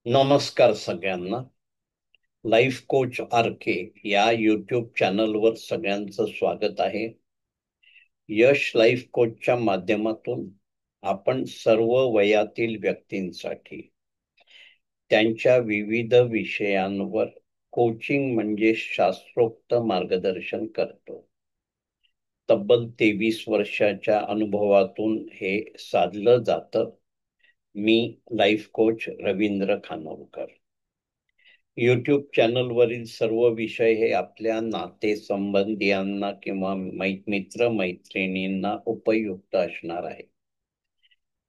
नमस्कार सगळ्यांना. Life coach R के या यूट्यूब चॅनलवर सगळ्यांचं स्वागत आहे. यश लाईफ कोचच्या माध्यमातून आपण सर्व वयातील व्यक्तींसाठी त्यांच्या विविध विषयांवर कोचिंग म्हणजे शास्त्रोक्त मार्गदर्शन करतो. तब्बल 23 वर्षाच्या अनुभवातून हे साधलं जातं. मी life coach Ravindra Khanolkar. YouTube चॅनलवरील सर्व विषय हे आपल्या नातेसंबंधियांना किंवा मित्र मैत्रिणींना उपयुक्त असणार आहे.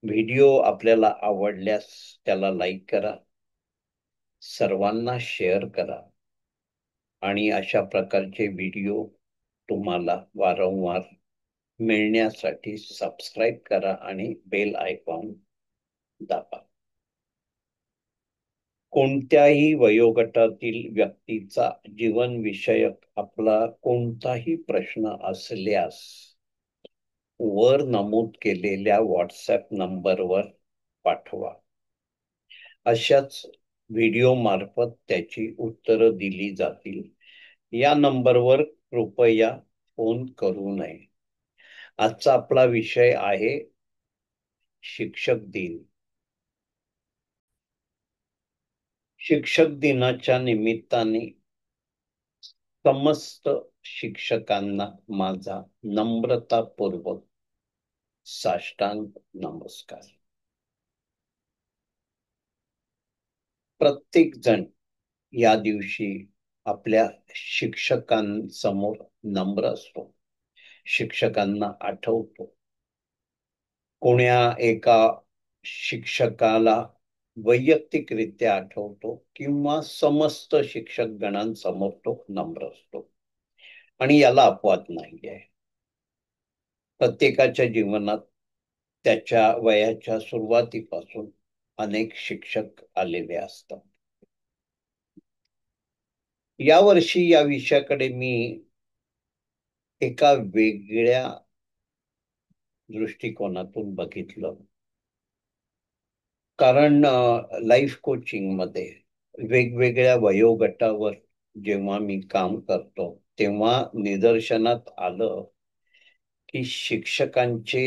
व्हिडिओ आपल्याला आवडल्यास त्याला लाईक करा, सर्वांना शेअर करा आणि अशा प्रकारचे व्हिडिओ तुम्हाला वारंवार मिळण्यासाठी सबस्क्राईब करा आणि बेल आयकॉन दाबा. कोणत्याही वयोगटातील व्यक्तीचा जीवनविषयक आपला कोणताही प्रश्न असल्यास वर नमूद केलेल्या व्हॉट्सॲप नंबरवर पाठवा. अशाच व्हिडिओ मार्फत त्याची उत्तरं दिली जातील. या नंबरवर कृपया फोन करू नये. आजचा आपला विषय आहे शिक्षक दिन. शिक्षक दिनाच्या निमित्ताने समस्त शिक्षकांना माझा नम्रतापूर्वक साष्टांग नमस्कार. प्रत्येक जण या दिवशी आपल्या शिक्षकांसमोर नम्र असतो, शिक्षकांना आठवतो. कोण्या एका शिक्षकाला वैयक्तिकरित्या आठवतो किंवा समस्त शिक्षक गणांसमोर तो नम्र असतो आणि याला अपवाद नाही आहे. प्रत्येकाच्या जीवनात त्याच्या वयाच्या सुरुवातीपासून अनेक शिक्षक आलेले असतात. यावर्षी या विषयाकडे मी एका वेगळ्या दृष्टिकोनातून बघितलं. कारण लाईफ कोचिंग मध्ये वेगवेगळ्या वयोगटावर जेव्हा मी काम करतो तेव्हा निदर्शनात आलं की शिक्षकांचे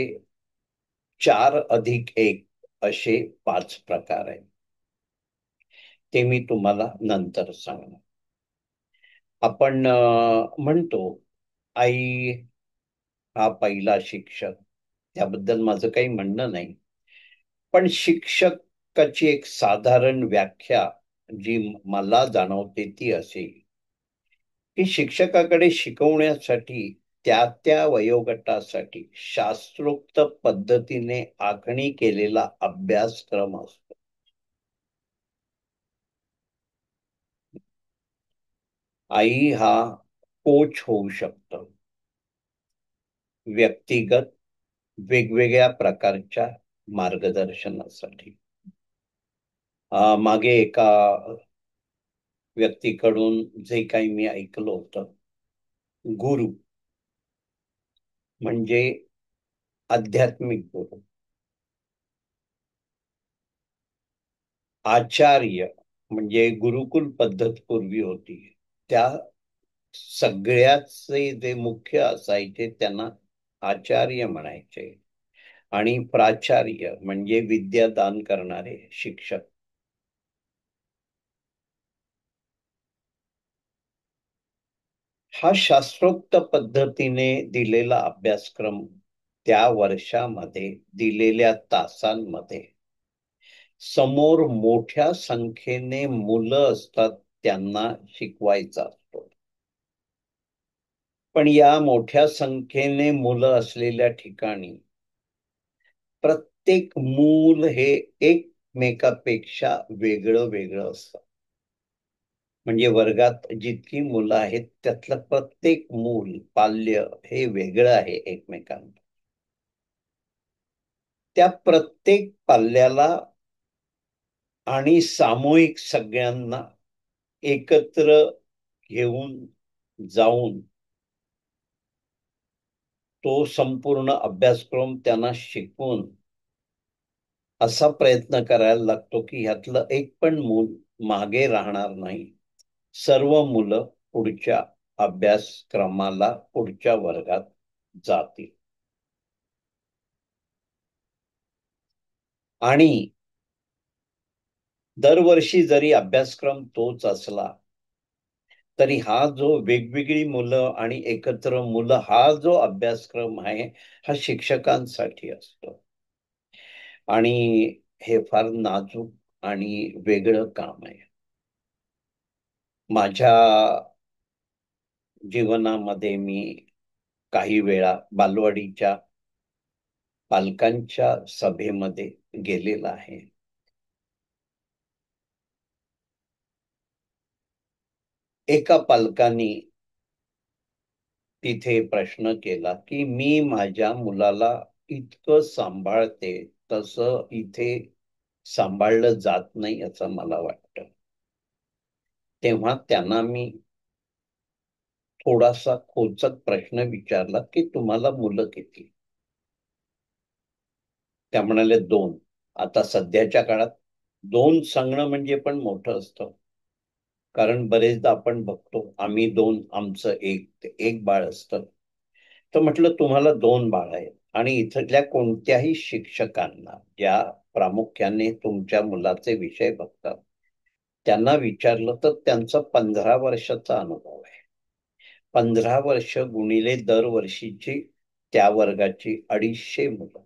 4+1 असे 5 प्रकार आहेत. ते मी तुम्हाला नंतर सांगणार. आपण म्हणतो आई हा पहिला शिक्षक, त्याबद्दल माझं काही म्हणणं नाही. पण शिक्षकाची एक साधारण व्याख्या जी मला जाणवते ती अशी की शिक्षकाकडे शिकवण्यासाठी त्या त्या वयोगटासाठी शास्त्रोक्त पद्धतीने आखणी केलेला अभ्यासक्रम असतो. आई हा कोच होऊ शकतो व्यक्तिगत वेगवेगळ्या प्रकारच्या मार्गदर्शनासाठी. मागे एका व्यक्तीकडून जे काही मी ऐकलं होतं, गुरु म्हणजे आध्यात्मिक गुरु, आचार्य म्हणजे गुरुकुल पद्धत पूर्वी होती, त्या सगळ्याचे जे मुख्य असायचे त्यांना आचार्य म्हणायचे आणि प्राचार्य म्हणजे विद्यादान करणारे शिक्षक. हा शास्त्रोक्त पद्धतीने दिलेला अभ्यासक्रम त्या वर्षामध्ये दिलेल्या तासांमध्ये समोर मोठ्या संख्येने मुलं असतात त्यांना शिकवायचा असतो. पण या मोठ्या संख्येने मुलं असलेल्या ठिकाणी प्रत्येक मूल हे एकमेकापेक्षा वेगळं वेगळं असतं. म्हणजे वर्गात जितकी मुलं आहेत त्यातलं प्रत्येक मूल पाल्य हे वेगळं आहे एकमेकांना. त्या प्रत्येक पाल्याला आणि सामूहिक सगळ्यांना एकत्र घेऊन जाऊन तो संपूर्ण अभ्यासक्रम त्यांना शिकवून असा प्रयत्न करायला लागतो की ह्यातलं एक पण मूल मागे राहणार नाही. सर्व मुलं पुढच्या अभ्यासक्रमाला, पुढच्या वर्गात जातील. आणि दरवर्षी जरी अभ्यासक्रम तोच असला तरी हा जो वेगवेगळी मुलं आणि एकत्र मुलं हा जो अभ्यासक्रम आहे हा शिक्षकांसाठी असतो. आणि हे फार नाजूक आणि वेगळं काम आहे. माझ्या जीवनामध्ये मी काही वेळा बालवाडीच्या पालकांच्या सभेमध्ये गेलेला आहे. एका पालकानी तिथे प्रश्न केला की मी माझ्या मुलाला इतकं सांभाळते तसं इथे सांभाळलं जात नाही असं मला वाटतं. तेव्हा त्यांना मी थोडासा खोचक प्रश्न विचारला की तुम्हाला मुलं किती? त्या म्हणाले 2. आता सध्याच्या काळात 2 सांगणं म्हणजे पण मोठं असतं. कारण बरेचदा आपण बघतो आम्ही 2 आमचं 1 ते 1 बाळ असतं. तर म्हटलं तुम्हाला 2 बाळ आहेत आणि इथल्या कोणत्याही शिक्षकांना ज्या प्रामुख्याने तुमच्या मुलाचे विषय बघतात त्यांना विचारलं तर त्यांचा 15 वर्षाचा अनुभव आहे. 15 वर्ष गुणिले दरवर्षीची त्या वर्गाची 250 मुलं.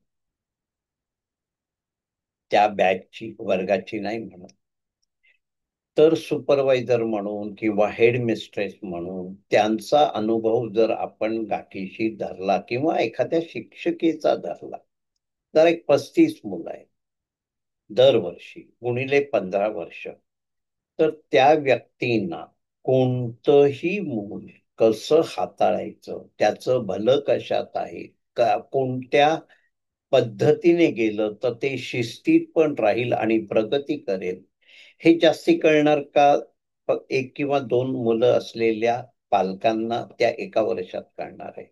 त्या बॅचची वर्गाची नाही म्हणत. तर सुपरवायझर म्हणून किंवा हेड मिस्ट्रेस म्हणून त्यांचा अनुभव जर आपण गाठीशी धरला किंवा एखाद्या शिक्षकेचा धरला तर एक 35 मुलं आहेत दरवर्षी गुणिले 15 वर्ष. तर त्या व्यक्तींना कोणतंही मूल कसं हाताळायचं, त्याचं भलं कशात आहे, कोणत्या पद्धतीने गेलं तर ते शिस्तीत पण राहील आणि प्रगती करेल, हे जास्ती कळणार का 1 किंवा 2 मुलं असलेल्या पालकांना त्या एका वर्षात कळणार आहे?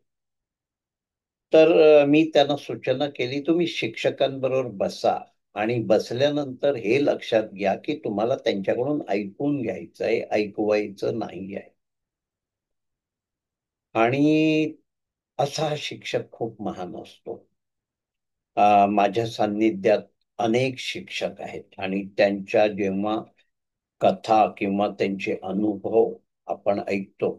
तर मी त्यांना सूचना केली, तुम्ही शिक्षकांबरोबर बसा आणि बसल्यानंतर हे लक्षात घ्या, की तुम्हाला त्यांच्याकडून ऐकून घ्यायचं आहे, ऐकवायचं नाही आहे. आणि असा हा शिक्षक खूप महान असतो. माझ्या सान्निध्यात अनेक शिक्षक आहेत आणि त्यांच्या जेव्हा कथा किंवा त्यांचे अनुभव आपण ऐकतो,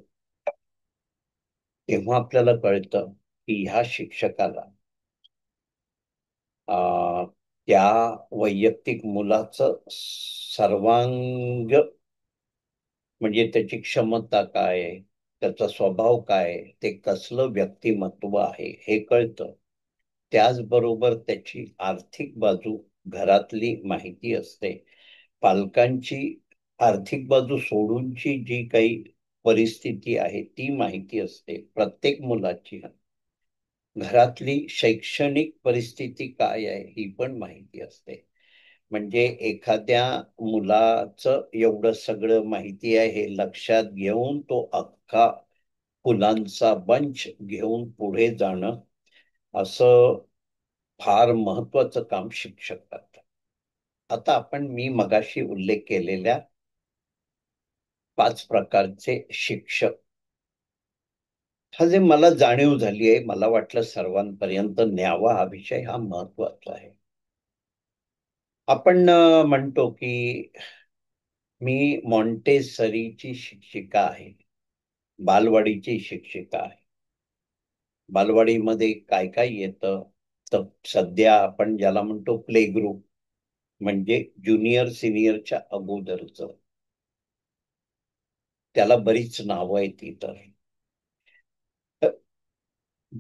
तेव्हा आपल्याला कळतं, की ह्या शिक्षकाला अ, त्या वैयक्तिक मुलाचं सर्वांग म्हणजे त्याची क्षमता काय आहे, त्याचा स्वभाव काय आहे, ते कसलं व्यक्तिमत्व आहे हे कळतं. त्याचबरोबर त्याची आर्थिक बाजू घरातली माहिती असते. पालकांची आर्थिक बाजू सोडूनची जी काही परिस्थिती आहे ती माहिती असते प्रत्येक मुलाची. घरातली शैक्षणिक परिस्थिती काय आहे ही पण माहिती असते. म्हणजे एखाद्या मुलाचं एवढं सगळं माहिती आहे हे लक्षात घेऊन तो अख्खा फुलांचा बंच घेऊन पुढे जाणं असं फार महत्वाचं काम शिक्षक करतात. आता आपण मी मगाशी उल्लेख केलेल्या 5 प्रकारचे शिक्षक, हा जे मला जाणीव झाली आहे, मला वाटलं सर्वांपर्यंत न्यावा हा विषय हा महत्वाचा आहे. आपण म्हणतो की मी मॉन्टेसरीची शिक्षिका आहे, बालवाडीची शिक्षिका आहे. बालवाडीमध्ये काय काय येतं तर सध्या आपण ज्याला म्हणतो प्ले ग्रुप म्हणजे ज्युनियर सिनियरच्या अगोदरचं, त्याला बरीच नावं आहेत इतर.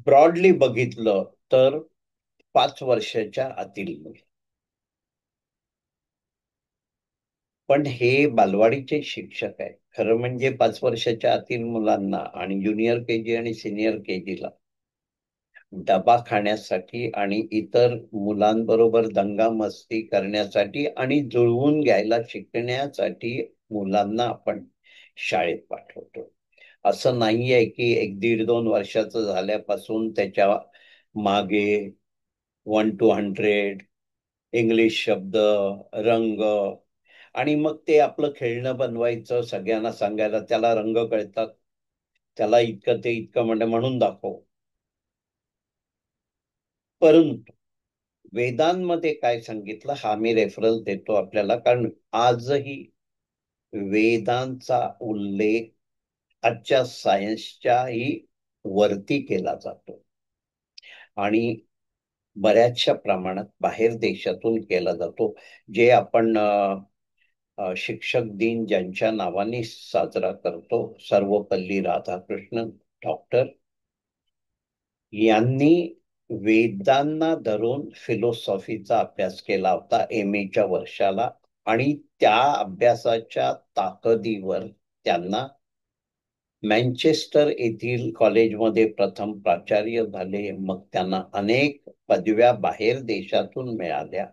ब्रॉडली बघितलं तर 5 वर्षाच्या आतील मुलं. पण हे बालवाडीचे शिक्षक आहेत. खरं म्हणजे 5 वर्षाच्या आतील मुलांना आणि ज्युनियर केजी आणि सिनियर केजीला डबा खाण्यासाठी आणि इतर मुलांबरोबर दंगामस्ती करण्यासाठी आणि जुळवून घ्यायला शिकण्यासाठी मुलांना आपण शाळेत पाठवतो. असं नाहीये की 1, 1.5, 2 वर्षाचं झाल्यापासून त्याच्या मागे 1 to 100 इंग्लिश शब्द, रंग, आणि मग ते आपलं खेळणं बनवायचं, सगळ्यांना सांगायला त्याला रंग कळतात, त्याला इतकं ते इतकं म्हणून दाखव. परंतु वेदांमध्ये काय सांगितलं हा मी रेफरन्स देतो आपल्याला, कारण आजही वेदांचा उल्लेख आजच्या सायन्सच्याही वरती केला जातो आणि बऱ्याचशा प्रमाणात बाहेर देशातून केला जातो. जे आपण शिक्षक दिन ज्यांच्या नावाने साजरा करतो, सर्वपल्ली राधाकृष्णन डॉक्टर, यांनी वेदांना धरून फिलॉसॉफीचा अभ्यास केला होता एम.ए.च्या वर्षाला, आणि त्या अभ्यासाच्या ताकदीवर त्यांना मँचेस्टर येथील कॉलेजमध्ये प्रथम प्राचार्य झाले. मग त्यांना अनेक पदव्या बाहेर देशातून मिळाल्या.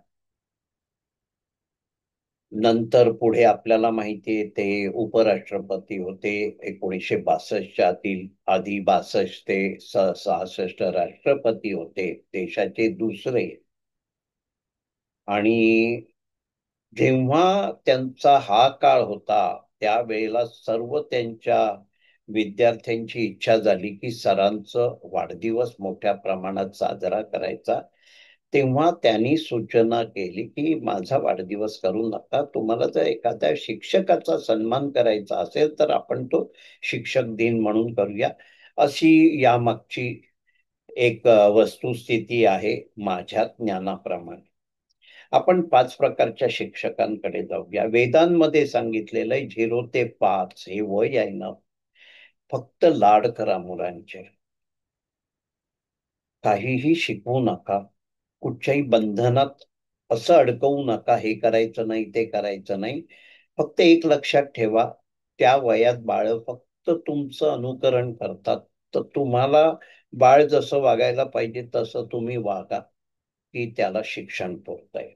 नंतर पुढे आपल्याला माहितीये ते उपराष्ट्रपती होते. 1962 आधी 62 ते 66 राष्ट्रपती होते देशाचे दुसरे. आणि जेव्हा त्यांचा हा काळ होता त्यावेळेला सर्व त्यांच्या विद्यार्थ्यांची इच्छा झाली की सरांचं वाढदिवस मोठ्या प्रमाणात साजरा करायचा. तेव्हा त्यांनी सूचना केली की माझा वाढदिवस करू नका, तुम्हाला जर एखाद्या शिक्षकाचा सन्मान करायचा असेल तर आपण तो शिक्षक दिन म्हणून करूया. अशी यामागची एक वस्तुस्थिती आहे माझ्या ज्ञानाप्रमाणे. आपण 5 प्रकारच्या शिक्षकांकडे जाऊया. वेदांमध्ये सांगितलेलं आहे 0 ते 5 हे वय आहे ना, फक्त लाड करा मुलांचे. काहीही शिकवू नका, कुठच्याही बंधनात असं अडकवू नका, हे करायचं नाही ते करायचं नाही. फक्त एक लक्षात ठेवा, त्या वयात बाळ फक्त तुमचं अनुकरण करतात. तर तुम्हाला बाळ जसं वागायला पाहिजे तसं तुम्ही वागा, की त्याला शिक्षण पुरतंय.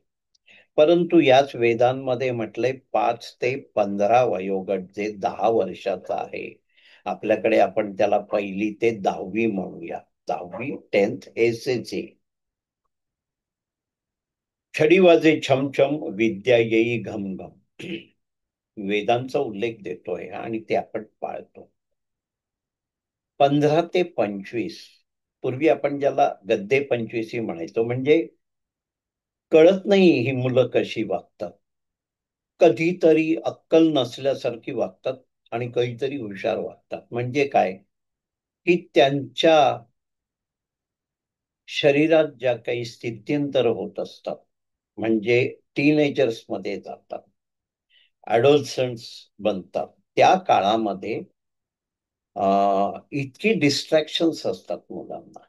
परंतु याच वेदांमध्ये म्हटलंय 5 ते 15 वयोगट जे 10 वर्षाचा आहे, आपल्याकडे आपण त्याला 1ली ते 10वी म्हणूया. 10वी 10th एस-एस-सी. छडी वाजे छमछम विद्या येई घमघम. वेदांचा उल्लेख देतोय आणि ते आपण पाळतो. 15 ते 25 पूर्वी आपण ज्याला गद्दे 25 म्हणायचो, म्हणजे कळत नाही ही मुलं कशी वागतात. कधीतरी अक्कल नसल्यासारखी वागतात आणि कधीतरी हुशार वागतात. म्हणजे काय, की त्यांच्या शरीरात ज्या काही स्थित्यंतर होत असतात, म्हणजे टीनेजर्स मध्ये जातात, ऍडोलसन्स बनतात, त्या काळामध्ये इतकी डिस्ट्रॅक्शन्स असतात मुलांना.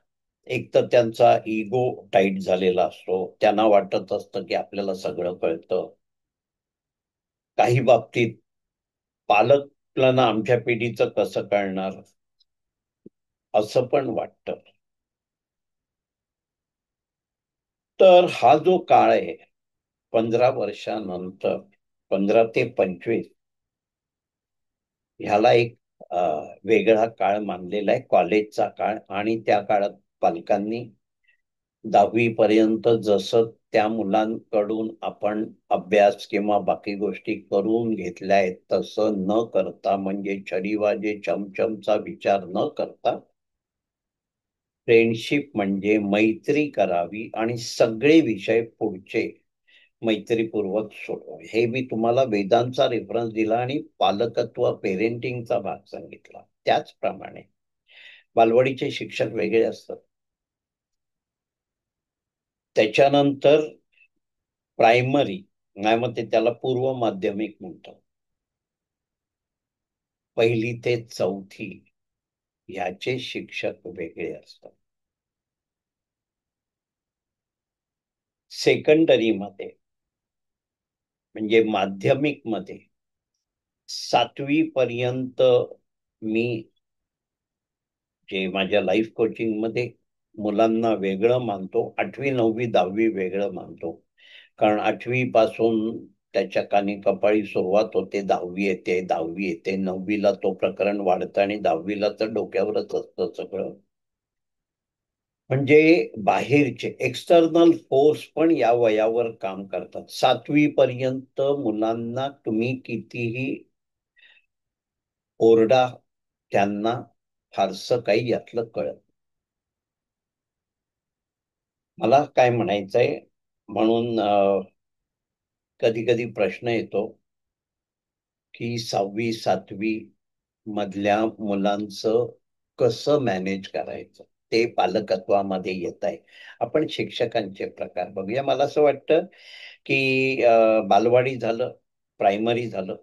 एक तर त्यांचा इगो टाईट झालेला असतो, त्यांना वाटत असतं की आपल्याला सगळं कळतं. काही बाबतीत पालकांना आमच्या पिढीचं कसं कळणार असं पण वाटतं. तर हा जो काळ आहे 15 वर्षानंतर, 15 ते 25, ह्याला एक वेगळा काळ मानलेला आहे, कॉलेजचा काळ. आणि त्या काळात पालकांनी 10वी पर्यंत जसं त्या मुलांकडून आपण अभ्यास किंवा बाकी गोष्टी करून घेतल्या आहेत तसं न करता, म्हणजे छडी वाजे चमचमचा विचार न करता, फ्रेंडशिप म्हणजे मैत्री करावी आणि सगळे विषय पुढचे मैत्रीपूर्वक सोडवावे. हे मी तुम्हाला वेदांचा रेफरन्स दिला आणि पालकत्व पेरेंटिंगचा भाग सांगितला. त्याचप्रमाणे बालवाडीचे शिक्षक वेगळे असतात. त्याच्यानंतर प्रायमरी, नाही मग ते त्याला पूर्व माध्यमिक म्हणतात, 1ली ते 4थी ह्याचे शिक्षक वेगळे असतात. सेकंडरीमध्ये म्हणजे माध्यमिक मध्ये 7वी पर्यंत मी जे माझ्या लाईफ कोचिंग मध्ये मुलांना वेगळं मानतो, 8वी 9वी 10वी वेगळं मानतो. कारण 8वी पासून त्याच्या कानी कपाळी सुरुवात होते, 10वी येते, 10वी येते, 9वीला तो प्रकरण वाढतं आणि 10वीला तर डोक्यावरच असतं सगळं. म्हणजे बाहेरचे एक्सटर्नल फोर्स पण या वयावर काम करतात. 7वी पर्यंत मुलांना तुम्ही कितीही ओरडा, त्यांना फारसं काही यातलं कळत. मला काय म्हणायचंय म्हणून कधी कधी प्रश्न येतो की 6वी 7वी मधल्या मुलांचं कसं मॅनेज करायचं, ते पालकत्वामध्ये येत आहे. आपण शिक्षकांचे प्रकार बघूया. मला असं वाटतं की बालवाडी झालं, प्रायमरी झालं,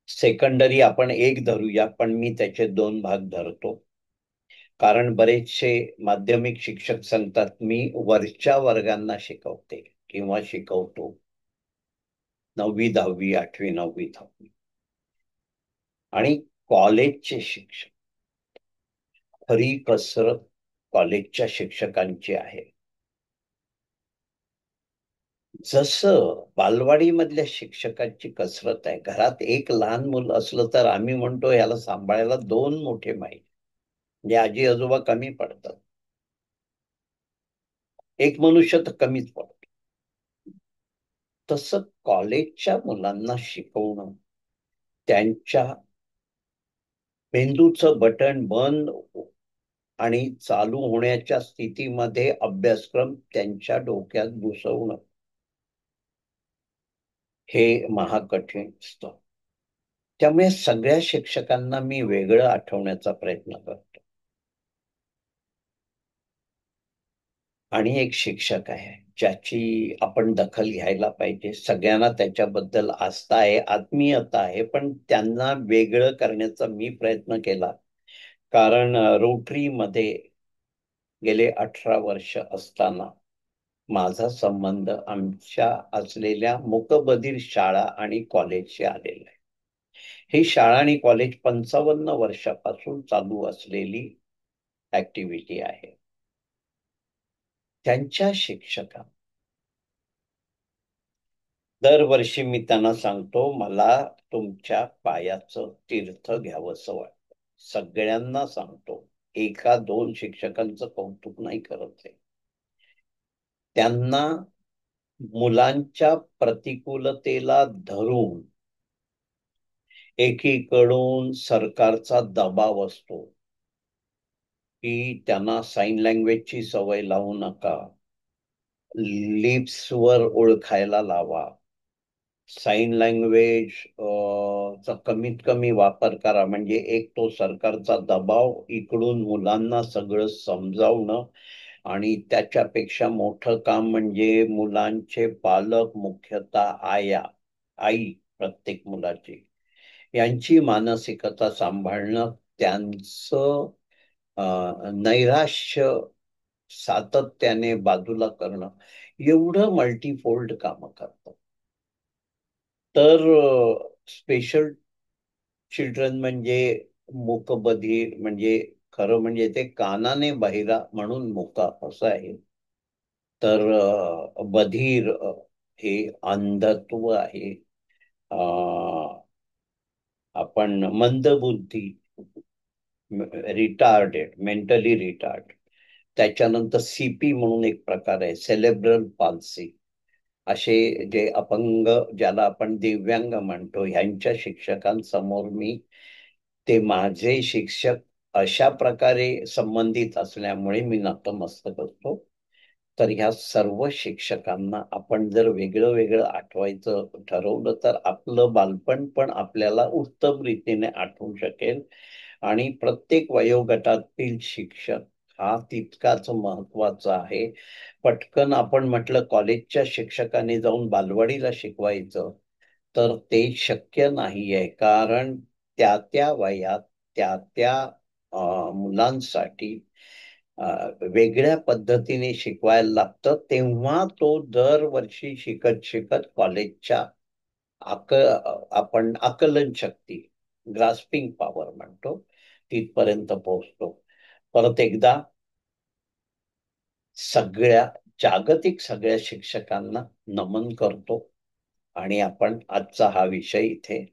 सेकंडरी आपण एक धरूया, पण मी त्याचे दोन भाग धरतो. कारण बरेचसे माध्यमिक शिक्षक सांगतात मी वरच्या वर्गांना शिकवते किंवा शिकवतो. 9वी 10वी 8वी 9वी 10वी. आणि कॉलेजचे शिक्षक, खरी कसरत कॉलेजच्या शिक्षकांची आहे. जसं बालवाडीमधल्या शिक्षकांची कसरत आहे, घरात एक लहान मूल असलं तर आम्ही म्हणतो याला सांभाळायला दोन मोठे माई म्हणजे आजी आजोबा कमी पडतात. एक मनुष्य तर कमीच पडतो. तसं कॉलेजच्या मुलांना शिकवणं, त्यांच्या मेंदूचं बटन बंद आणि चालू होण्याच्या स्थितीमध्ये अभ्यासक्रम त्यांच्या डोक्यात घुसवणं, हे महाकठीण असतं. त्यामुळे सगळ्या शिक्षकांना मी वेगळं आठवण्याचा प्रयत्न करतो. आणि एक शिक्षक आहे ज्याची आपण दखल घ्यायला पाहिजे. सगळ्यांना त्याच्याबद्दल आस्था आहे, आत्मीयता आहे, पण त्यांना वेगळं करण्याचा मी प्रयत्न केला. कारण रोटरीमध्ये गेले 18 वर्ष असताना माझा संबंध आमच्या असलेल्या मूकबधीर शाळा आणि कॉलेजशी आलेला आहे. ही शाळा आणि कॉलेज 55 वर्षापासून चालू असलेली ऍक्टिव्हिटी आहे. त्यांच्या शिक्षका दरवर्षी मी त्यांना सांगतो, मला तुमच्या पायाचं तीर्थ घ्यावंसं वाटतं. सगळ्यांना सांगतो, एका दोन शिक्षकांचं कौतुक नाही करत आहे. त्यांना मुलांच्या प्रतिकूलतेला धरून एकीकडून सरकारचा दबाव असतो की त्यांना साइन लँग्वेजची सवय लावू नका, लिप्सवर ओळखायला लावा, साइन लँग्वेज चा कमीत कमी वापर करा. म्हणजे एक तो सरकारचा दबाव, इकडून मुलांना सगळं समजावणं, आणि त्याच्यापेक्षा मोठं काम म्हणजे मुलांचे पालक, मुख्यतः आई प्रत्येक मुलाची, यांची मानसिकता सांभाळणं, त्यांचं नैराश्य सातत्याने बाजूला करणं, एवढं मल्टीफोल्ड काम करतं. तर स्पेशल चिल्ड्रन म्हणजे मूकबधीर, म्हणजे खरं म्हणजे ते कानाने बहिरा म्हणून मुका असं आहे. तर बधीर हे अंधत्व आहे. आपण मंदबुद्धी, रिटार्डेड, मेंटली रिटार्ड. त्याच्यानंतर सीपी म्हणून एक प्रकार आहे, सेलेब्रल पाल्सी. असे जे अपंग, ज्याला आपण दिव्यांग म्हणतो, ह्यांच्या शिक्षकांसमोर मी, ते माझे शिक्षक अशा प्रकारे संबंधित असल्यामुळे मी नतमस्तक असतो. तर ह्या सर्व शिक्षकांना आपण जर वेगळं वेगळं आठवायचं ठरवलं तर आपलं बालपण पण आपल्याला उत्तम रीतीने आठवू शकेल. आणि प्रत्येक वयोगटातील शिक्षक हा तितकाच महत्वाचा आहे. पटकन आपण म्हटलं कॉलेजच्या शिक्षकाने जाऊन बालवाडीला शिकवायचं, तर ते शक्य नाहीये. कारण त्या त्या वयात त्या त्या मुलांसाठी वेगळ्या पद्धतीने शिकवायला लागतं. तेव्हा तो दरवर्षी शिकत शिकत कॉलेजच्या आपण आकलन शक्ती, ग्रास्पिंग पॉवर म्हणतो, तिथपर्यंत पोहोचतो. परत एकदा सगळ्या जागतिक सगळ्या शिक्षकांना नमन करतो. आणि आपण आजचा हा विषय इथे